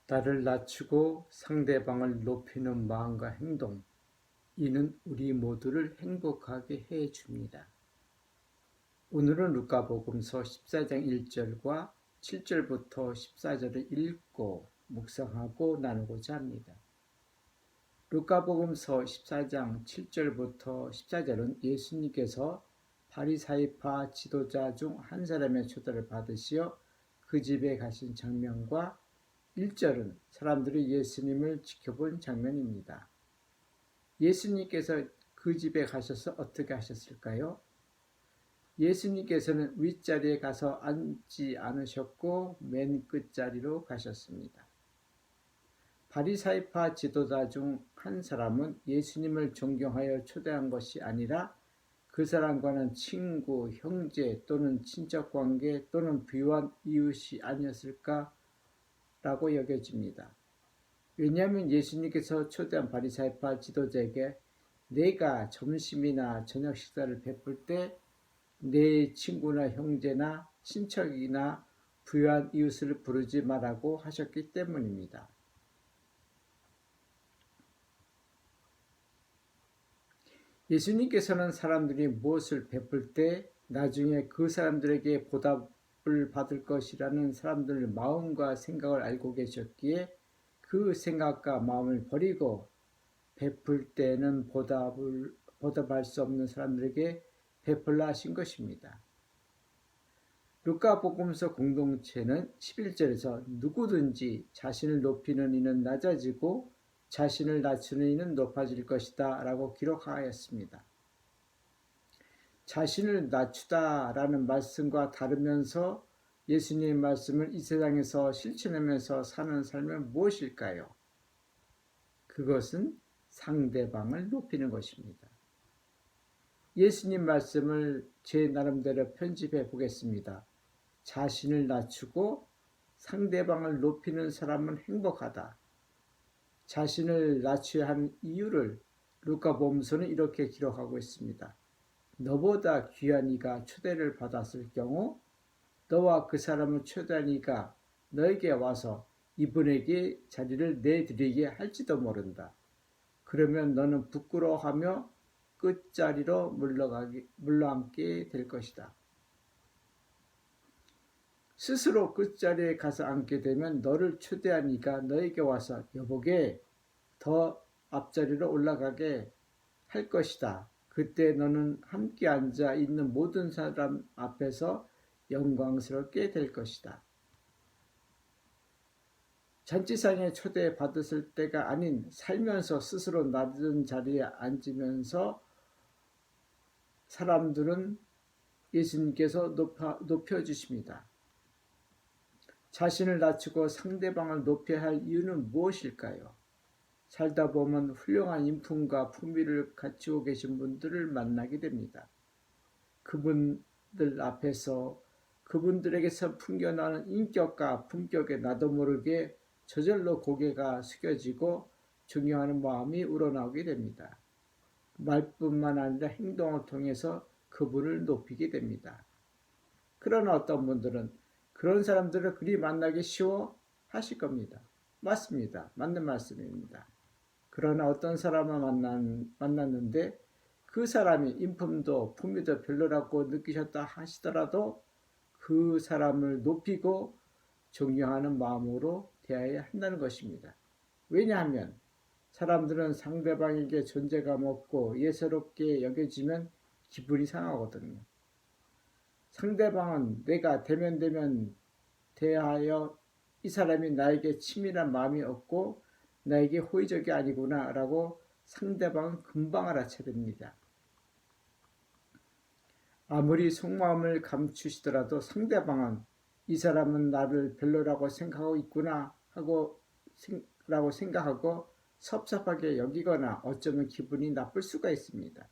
나를 낮추고 상대방을 높이는 마음과 행동, 이는 우리 모두를 행복하게 해 줍니다. 오늘은 루카복음서 14장 1절과 7절부터 14절을 읽고 묵상하고 나누고자 합니다. 루카복음서 14장 7절부터 14절은 예수님께서 바리사이파 지도자 중 한 사람의 초대를 받으시어 그 집에 가신 장면과 1절은 사람들이 예수님을 지켜본 장면입니다. 예수님께서 그 집에 가셔서 어떻게 하셨을까요? 예수님께서는 윗자리에 가서 앉지 않으셨고 맨 끝자리로 가셨습니다. 바리사이파 지도자 중 한 사람은 예수님을 존경하여 초대한 것이 아니라 그 사람과는 친구, 형제 또는 친척관계 또는 부유한 이웃이 아니었을까? 라고 여겨집니다. 왜냐하면 예수님께서 초대한 바리사이파 지도자에게 내가 점심이나 저녁 식사를 베풀 때 내 친구나 형제나 친척이나 부유한 이웃을 부르지 말라고 하셨기 때문입니다. 예수님께서는 사람들이 무엇을 베풀 때 나중에 그 사람들에게 보답을 받을 것이라는 사람들의 마음과 생각을 알고 계셨기에 그 생각과 마음을 버리고 베풀 때는 보답할 수 없는 사람들에게 베풀라 하신 것입니다. 루카복음서 공동체는 11절에서 누구든지 자신을 높이는 이는 낮아지고 자신을 낮추는 이는 높아질 것이다 라고 기록하였습니다. 자신을 낮추다 라는 말씀과 다르면서 예수님의 말씀을 이 세상에서 실천하면서 사는 삶은 무엇일까요? 그것은 상대방을 높이는 것입니다. 예수님 말씀을 제 나름대로 편집해 보겠습니다. 자신을 낮추고 상대방을 높이는 사람은 행복하다. 자신을 낮춰야 하는 이유를 루카복음서는 이렇게 기록하고 있습니다. 너보다 귀한 이가 초대를 받았을 경우 너와 그 사람을 초대한 이가 너에게 와서 이분에게 자리를 내드리게 할지도 모른다. 그러면 너는 부끄러워하며 끝자리로 물러앉게 될 것이다. 스스로 끝자리에 가서 앉게 되면 너를 초대한 이가 너에게 와서 여보게 더 앞자리로 올라가게 할 것이다. 그때 너는 함께 앉아 있는 모든 사람 앞에서 영광스럽게 될 것이다. 잔치상에 초대받았을 때가 아닌 살면서 스스로 낮은 자리에 앉으면서 사람들은 예수님께서 높여주십니다. 자신을 낮추고 상대방을 높여야 할 이유는 무엇일까요? 살다 보면 훌륭한 인품과 품위를 갖추고 계신 분들을 만나게 됩니다. 그분들 앞에서 그분들에게서 풍겨나는 인격과 품격에 나도 모르게 저절로 고개가 숙여지고 존경하는 마음이 우러나오게 됩니다. 말뿐만 아니라 행동을 통해서 그분을 높이게 됩니다. 그러나 어떤 분들은 그런 사람들을 그리 만나기 쉬워 하실 겁니다. 맞습니다. 맞는 말씀입니다. 그러나 어떤 사람을 만났는데 그 사람이 인품도 품위도 별로라고 느끼셨다 하시더라도 그 사람을 높이고 존경하는 마음으로 대해야 한다는 것입니다. 왜냐하면 사람들은 상대방에게 존재감 없고 예사롭게 여겨지면 기분이 상하거든요. 상대방은 내가 대면 대하여 이 사람이 나에게 치밀한 마음이 없고 나에게 호의적이 아니구나 라고 상대방은 금방 알아차립니다. 아무리 속마음을 감추시더라도 상대방은 이 사람은 나를 별로라고 생각하고 있구나 라고 생각하고 섭섭하게 여기거나 어쩌면 기분이 나쁠 수가 있습니다.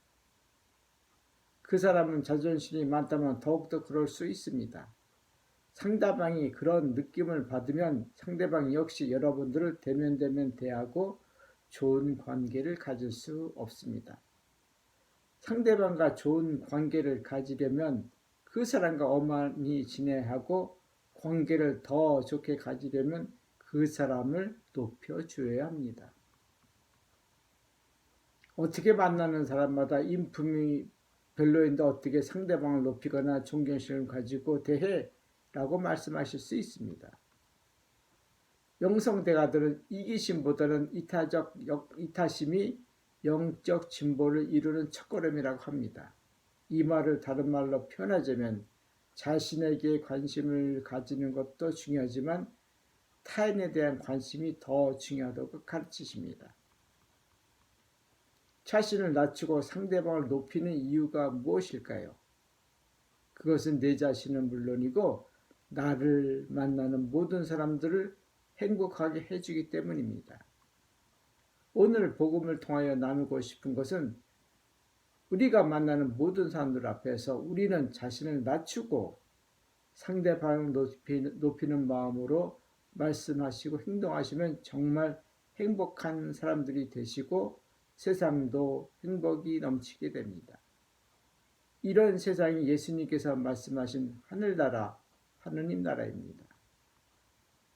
그 사람은 자존심이 많다면 더욱더 그럴 수 있습니다. 상대방이 그런 느낌을 받으면 상대방 역시 여러분들을 대면 대하고 좋은 관계를 가질 수 없습니다. 상대방과 좋은 관계를 가지려면 그 사람과 어만히 지내야 하고 관계를 더 좋게 가지려면 그 사람을 높여주어야 합니다. 어떻게 만나는 사람마다 인품이 별로인데 어떻게 상대방을 높이거나 존경심을 가지고 대해? 라고 말씀하실 수 있습니다. 영성대가들은 이기심보다는 이타심이 영적 진보를 이루는 첫걸음이라고 합니다. 이 말을 다른 말로 표현하자면 자신에게 관심을 가지는 것도 중요하지만 타인에 대한 관심이 더 중요하다고 가르치십니다. 자신을 낮추고 상대방을 높이는 이유가 무엇일까요? 그것은 내 자신은 물론이고 나를 만나는 모든 사람들을 행복하게 해주기 때문입니다. 오늘 복음을 통하여 나누고 싶은 것은 우리가 만나는 모든 사람들 앞에서 우리는 자신을 낮추고 상대방을 높이는 마음으로 말씀하시고 행동하시면 정말 행복한 사람들이 되시고 세상도 행복이 넘치게 됩니다. 이런 세상이 예수님께서 말씀하신 하늘나라, 하느님 나라입니다.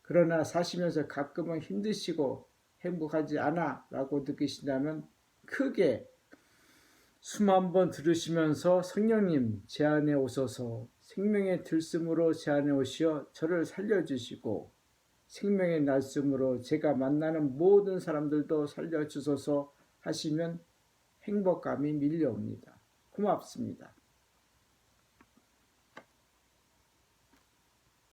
그러나 사시면서 가끔은 힘드시고 행복하지 않아 라고 느끼신다면 크게 숨 한번 들으시면서 성령님 제 안에 오소서 생명의 들숨으로 제 안에 오시어 저를 살려주시고 생명의 날숨으로 제가 만나는 모든 사람들도 살려주소서 하시면 행복감이 밀려옵니다. 고맙습니다.